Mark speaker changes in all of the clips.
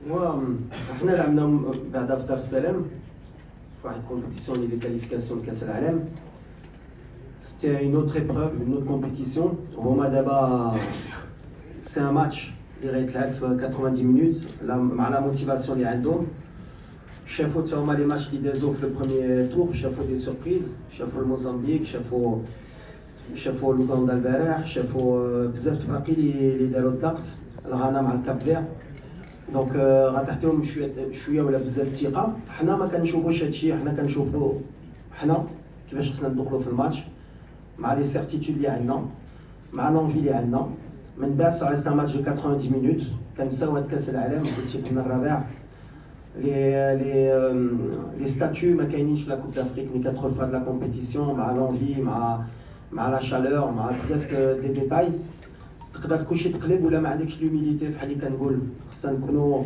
Speaker 1: وحنا لعبنا بعدا في دار السلام في واحد الكومبيتيسيون اللي كاليفيكاسيون لكاس العالم. C'était une autre épreuve, une autre compétition. هما دابا سي ان ماتش اللي غيتلعب في 90 مينوت مع لا موتيفاسيون اللي عندهم. شافوا حتى هما لي ماتش اللي دازو في البروميير تور، شافوا دي سوربريز، شافوا الموزمبيق، شافوا لوغندا البارح، شافوا بزاف الفراقي اللي داروا الضغط، الغانا مع الكاب فير. دونك غتعطيهم شويه ولا بزاف الثقه. حنا ما كنشوفوش هادشي، حنا كنشوفوا حنا كيفاش خصنا ندخلوا في الماتش مع لي سيرتيتود اللي عندنا، مع لونفي اللي عندنا. من بعد سا ريست ان ماتش دو 90 مينوت. كنساو هاد كاس العالم، قلتي كنا الرابع. لي ستاتيو ما كاينينش في لا كوب دافريك مي كتدخل في هاد لا كومبيتيسيون مع لونفي، مع لا شالور، مع بزاف دي ديتاي. تقدر كلشي تقلب ولا ما عندكش لوميليتي. بحال اللي كنقول خصنا نكونوا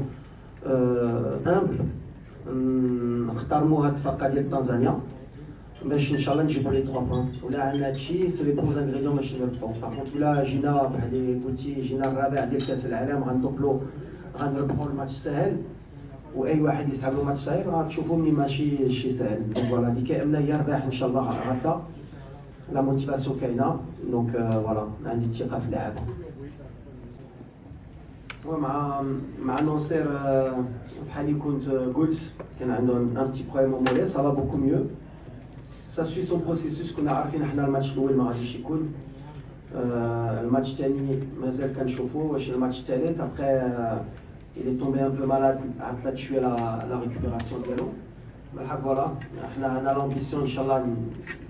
Speaker 1: امبل، نحترموا هاد الفرقه ديال تنزانيا باش ان شاء الله نجيبوا لي 3 بوان. ولا عندنا هادشي سي لي بوز انغريديون باش نربحوا. باغ ولا جينا بحال اللي قلتي جينا الرابع ديال كاس العالم غندخلوا غنربحوا الماتش سهل، واي واحد يسحب له ماتش سهل غتشوفوا مني ماشي شي سهل. دونك فوالا اللي كيامنا هي رباح ان شاء الله غدا. لا موتيفاسيون كاينه. دونك فوالا عندي الثقه في اللعابه. مع ناصر بحال اللي كنت قلت كان عندهم ان بتي بروبليم مولي، سا فا بوكو ميو. سا سوي سون بروسيسوس. كنا عارفين حنا الماتش الاول ما غاديش يكون، الماتش الثاني مازال كنشوفوا واش الماتش الثالث. ابخي il est tombé un peu malade, عطلت شويه la récupération ديالو. بالحق فوالا حنا عندنا لامبيسيون ان شاء الله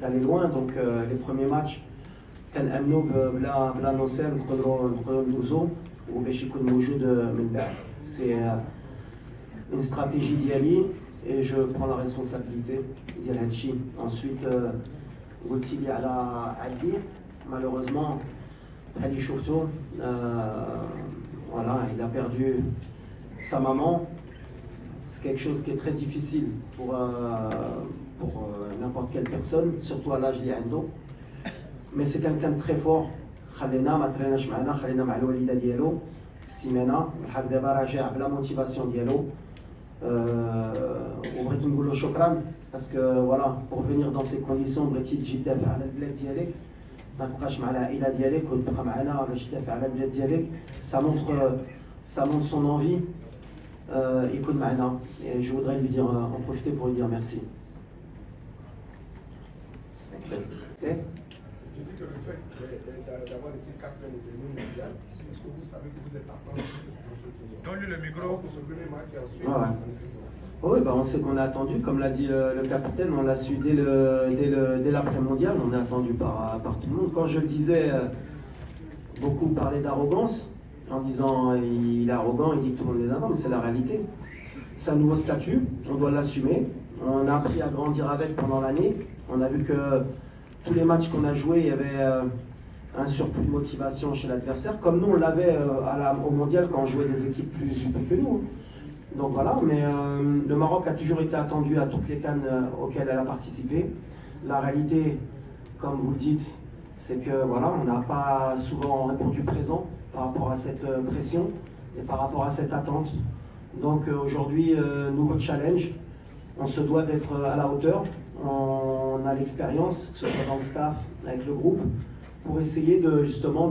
Speaker 1: d'aller loin. دونك لي بروميير ماتش كنامنوا بلا نوصل نقدروا ندوزو وباش يكون موجود من بعد. سي une stratégie ديالي et je prends la responsabilité ديال هادشي. ensuite قلتي لي على عدي malheureusement بحال اللي شفتو voilà, il a perdu sa maman. C'est quelque chose qui est très difficile pour n'importe quelle personne, surtout à l'âge اللي عنده. Mais c'est quelqu'un de très fort. خلينا ما تريناش معنا، خلينا مع الوالده ديالو سيمانه. الحق دابا راجع بلا موتيفاسيون ديالو. وبغيت نقول له شكرا باسكو فوالا pour venir dans ces conditions بغيتي تجي تدافع على البلاد ديالك، ما تبقاش مع العائله ديالك وتبقى معنا باش تدافع على البلاد ديالك. ça montre son envie. يكون معنا. Et je voudrais lui dire en profiter pour lui dire merci.
Speaker 2: Je dis que le fait d'avoir été 4e au dernier mondial, est-ce que vous savez que vous êtes attendu dans ce saison?
Speaker 3: Donne-lui le micro.
Speaker 2: Pour ce premier match et ensuite.
Speaker 1: Oui, bah on sait qu'on est attendu, comme l'a dit le capitaine, on l'a su dès l'après-mondial, on est attendu par tout le monde. Quand je le disais, beaucoup parlaient d'arrogance, en disant il est arrogant, il dit que tout le monde est arrogant, mais c'est la réalité. C'est un nouveau statut, on doit l'assumer. On a appris à grandir avec pendant l'année. On a vu que tous les matchs qu'on a joués, il y avait un surplus de motivation chez l'adversaire, comme nous on l'avait au mondial quand on jouait des équipes plus supérieures que nous. Donc voilà, mais le Maroc a toujours été attendu à toutes les CAN auxquelles elle a participé. La réalité, comme vous le dites, c'est que voilà, on n'a pas souvent répondu présent par rapport à cette pression et par rapport à cette attente. Donc aujourd'hui, nouveau challenge, on se doit d'être à la hauteur. On a l'expérience, que ce soit dans le staff, avec le groupe, pour essayer justement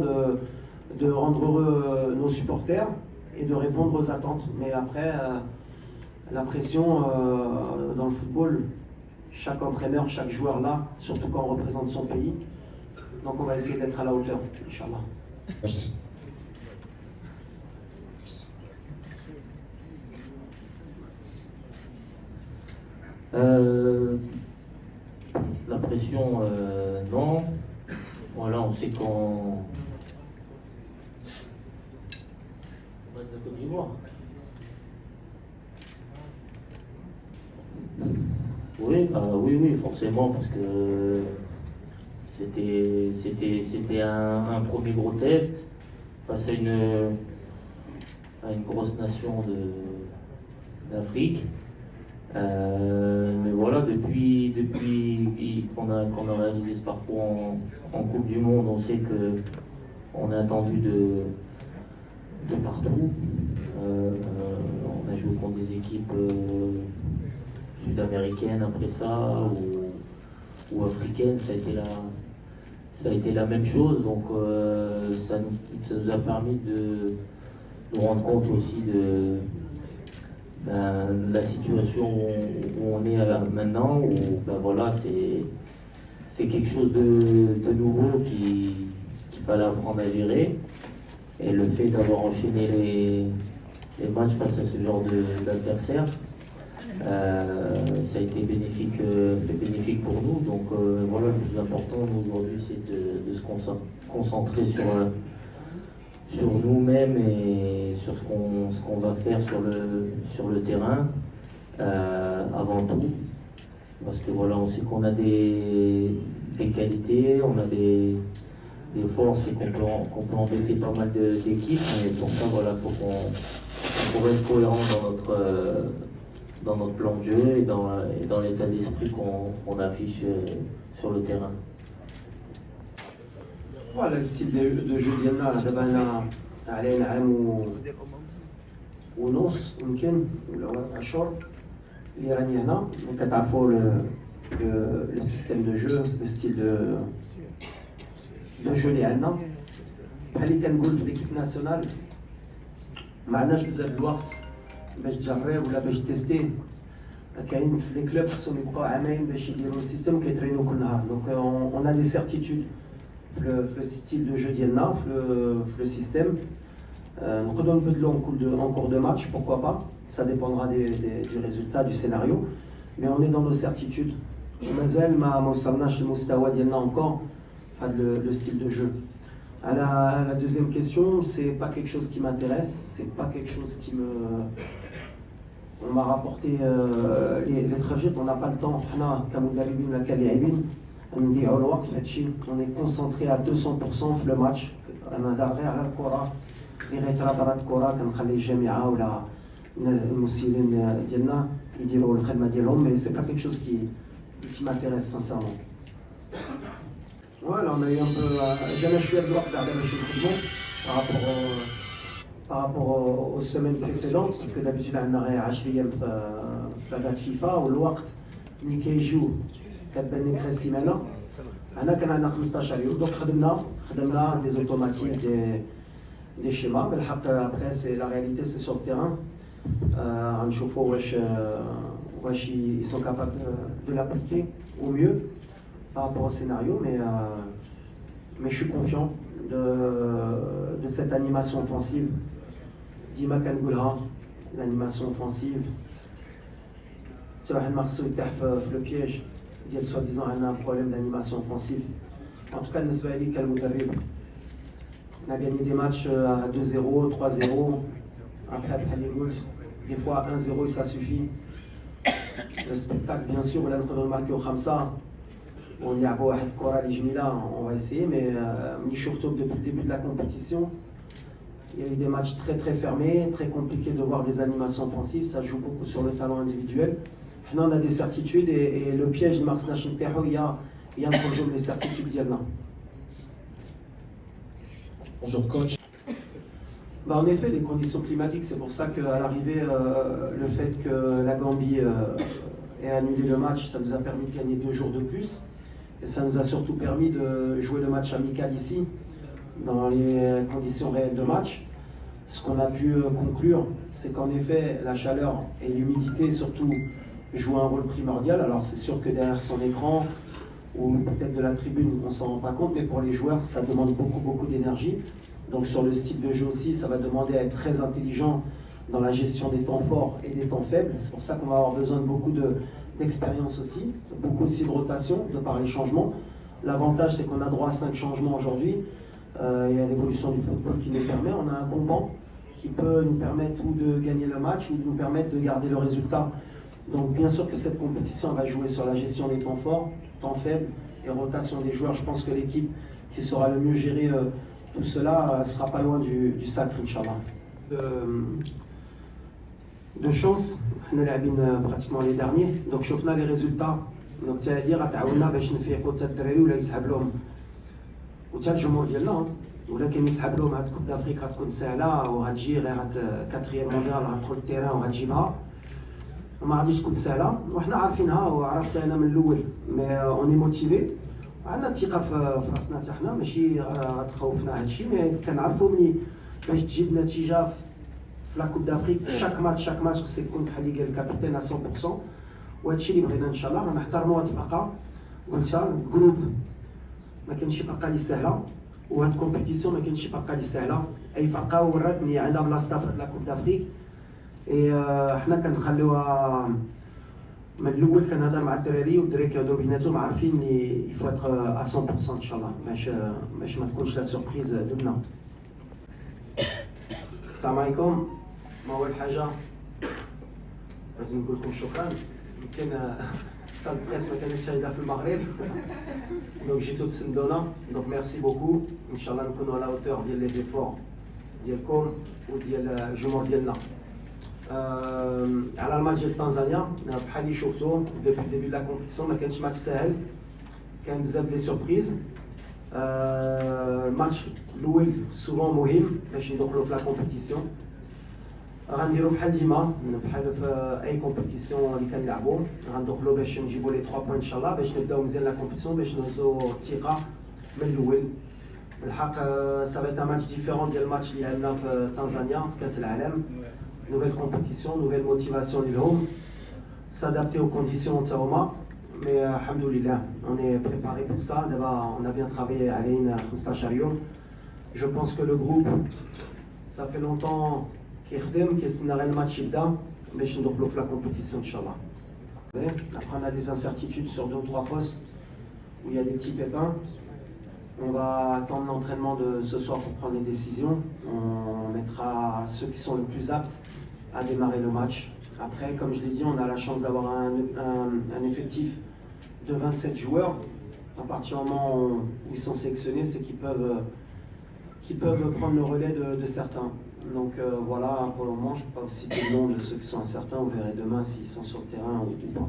Speaker 1: de rendre heureux nos supporters et de répondre aux attentes. Mais après, la pression dans le football, chaque entraîneur, chaque joueur là, surtout quand on représente son pays. Donc on va essayer d'être à la hauteur, Inch'Allah.
Speaker 2: Merci.
Speaker 4: La pression, non. Voilà, on sait qu'on va de la Côte d'Ivoire. Oui, oui, forcément, parce que c'était un premier gros test face à une grosse nation d'Afrique. Mais voilà, depuis qu'on a réalisé ce parcours en Coupe du Monde, on sait qu'on est attendu de partout. On a a joué contre des équipes sud-américaines après ça, ou africaines, ça a été la même chose. Donc ça nous a permis de nous rendre compte aussi de la situation où on est maintenant, où voilà, c'est quelque chose de nouveau qu'il fallait apprendre à gérer. Et le fait d'avoir enchaîné les matchs face à ce genre d'adversaire, ça a été bénéfique pour nous. Donc voilà, le plus important aujourd'hui, c'est de se concentrer sur nous-mêmes et sur ce qu'on va faire sur le terrain avant tout. Parce que voilà, on sait qu'on a des qualités, on a des forces et qu'on peut embêter pas mal d'équipes, mais pour ça, voilà, faut qu'on reste cohérent dans notre plan de jeu et dans l'état d'esprit qu'on affiche sur le terrain.
Speaker 1: Voilà le style de jeu ديالنا دابا انا علينا عام ونص يمكن ولا 4 اشهر اللي راني هنا كتعرفوا le système de jeu, le style de jeu اللي عندنا بحال اللي كنقول في ليكيب ناسيونال ما عندناش بزاف الوقت باش تجرب ولا باش تيستي. كاين في لي كلوب خصهم يبقاو عامين باش يديروا السيستم كيترينو كل نهار. دونك on a des certitudes في الستيل دو جو ديالنا في السيستم. نقدروا نبدلوا en cours de match, pourquoi pas, ça dépendra du résultat du scénario, mais on est dans nos certitudes. مازال ما وصلناش للمستوى ديالنا encore هذا le style de jeu. À la deuxième question, c'est pas quelque chose qui m'intéresse, c'est pas quelque chose qui me... On m'a rapporté les trajets, on n'a pas le temps. حنا كمدربين ولا كلاعبين نضيعوا الوقت في هادشي. On est concentré à 200% في le match. انا داغي على الكره اللي غيترابط الكره كنخلي الجامعه ولا المسيرين ديالنا يديروا الخدمه ديالهم, mais c'est pas quelque chose qui m'intéresse sincèrement. Voilà, on a eu un peu... J'ai lâché le droit de garder le football par rapport aux semaines précédentes, parce que d'habitude on a 10 ايام في date FIFA والوقت اللي كيجيو كتبان لك غير السيمانه. هنا كان عندنا 15 يوم, دونك خدمنا des automatismes, des schémas. بالحق après c'est la réalité, c'est sur le terrain. غنشوفوا واش ils sont capables de l'appliquer au mieux par rapport au scénario, mais je suis confiant de cette animation offensive. Dima Kangoulha, l'animation offensive. Tu vois, Marceau est le piège. Il y a soi-disant un problème d'animation offensive. En tout cas, Nesbaïli Kalmoudarib. On a gagné des matchs à 2-0, 3-0. Après, des fois 1-0 et ça suffit. Le spectacle, bien sûr, on a marqué au Khamsa. On y a beau être Kora Lijmila, on va essayer, mais depuis le début de la compétition, il y a eu des matchs très très fermés, très compliqués de voir des animations offensives, ça joue beaucoup sur le talent individuel. Maintenant on a des certitudes et le piège de Mars Nachin Terro, il y a un projet des certitudes d'Yalna.
Speaker 3: Bonjour coach.
Speaker 1: En effet, les conditions climatiques, c'est pour ça qu'à l'arrivée, le fait que la Gambie ait annulé le match, ça nous a permis de gagner 2 jours de plus. Et ça nous a surtout permis de jouer le match amical ici, dans les conditions réelles de match. Ce qu'on a pu conclure, c'est qu'en effet, la chaleur et l'humidité surtout jouent un rôle primordial. Alors c'est sûr que derrière son écran, ou peut-être de la tribune, on ne s'en rend pas compte, mais pour les joueurs, ça demande beaucoup d'énergie. Donc sur le style de jeu aussi, ça va demander à être très intelligent dans la gestion des temps forts et des temps faibles. C'est pour ça qu'on va avoir besoin de beaucoup d'expérience aussi, beaucoup aussi de rotation de par les changements. L'avantage, c'est qu'on a droit à 5 changements aujourd'hui. Il y a l'évolution du football qui nous permet. On a un bon banc qui peut nous permettre ou de gagner le match ou de nous permettre de garder le résultat. Donc bien sûr que cette compétition va jouer sur la gestion des temps forts, temps faibles et rotation des joueurs. Je pense que l'équipe qui saura le mieux gérer tout cela sera pas loin du sacre, Inch'Allah. De chance, on a pratiquement les derniers, donc on a les résultats. Donc c'est-à-dire on a باش نفيقوا حتى الدراري ولا يسحب لهم وحتى الجمهور ديالنا. ولكن يسحب لهم هاد كوب دافريك غتكون سهله وغتجي غير كاتريام مونديال غتدخل التيران وغتجيبها وما غاديش تكون سهله وحنا عارفينها وعرفت انا من الاول مي اوني موتيفي عندنا الثقه في راسنا حتى حنا ماشي غتخوفنا هادشي مي كنعرفوا ملي باش تجيب نتيجه في لا كوب دافريك شاك ماتش خصك تكون بحال اللي قال الكابيتان 100% وهادشي اللي بغينا ان شاء الله غنحترموا هاد الفرقه قلتها الجروب ما كاينش شي فرقه اللي سهله وهاد الكومبيتيسيون ما كاينش شي فرقه اللي سهله اي فرقه ورات ملي عندها بلاصتها في لا كوب دافريك حنا كنخليوها من الاول كنهضر مع الدراري والدراري كيهضروا بيناتهم عارفين لي يفوا اتر 100% ان شاء الله باش ما تكونش لا سوربريز دوبنا. السلام عليكم. ما اول حاجه غادي نقول لكم شكرا يمكن الصال بريس ما كانتش شايده في المغرب دونك جيتو تسندونا دونك ميرسي بوكو ان شاء الله نكونوا على اوتور ديال لي زيفور ديالكم وديال الجمهور ديالنا. على الماتش ديال تنزانيا بحال اللي شفتو دوبي ديبي لا كومبيتيسيون ما كانش ماتش ساهل كان بزاف دي سوربريز. الماتش الاول سوفون مهم باش ندخلوا في لا كومبيتيسيون غنديروا بحال ديما بحال في اي كومبيتيسيون اللي كنلعبوا غندخلوا باش نجيبوا لي 3 بوين ان شاء الله باش نبداو مزيان لا كومبيتيسيون باش نهزوا الثقه من الاول. بالحق سافيت ان ماتش ديفيرون ديال الماتش اللي عندنا في تنزانيا في كاس العالم. Nouvelle compétition, nouvelle motivation لهم s'adapter aux conditions تاع هما mais alhamdoulilah on est préparé pour ça d'abord on a bien travaillé علينا 15 يوم. Je pense que le groupe ça fait longtemps كيخدم كيستنى غير الماتش يبدا باش ندخلوا في la compétition inchallah. Après on a des incertitudes sur 2 ou 3 postes où il y a des petits pépins. On va attendre l'entraînement de ce soir pour prendre les décisions. On mettra ceux qui sont les plus aptes à démarrer le match. Après, comme je l'ai dit, on a la chance d'avoir un effectif de 27 joueurs. À partir du moment où ils sont sélectionnés, c'est qu'ils peuvent prendre le relais de certains. Donc voilà, pour le moment, je ne peux pas vous citer le nom de ceux qui sont incertains. Vous verrez demain s'ils sont sur le terrain ou pas.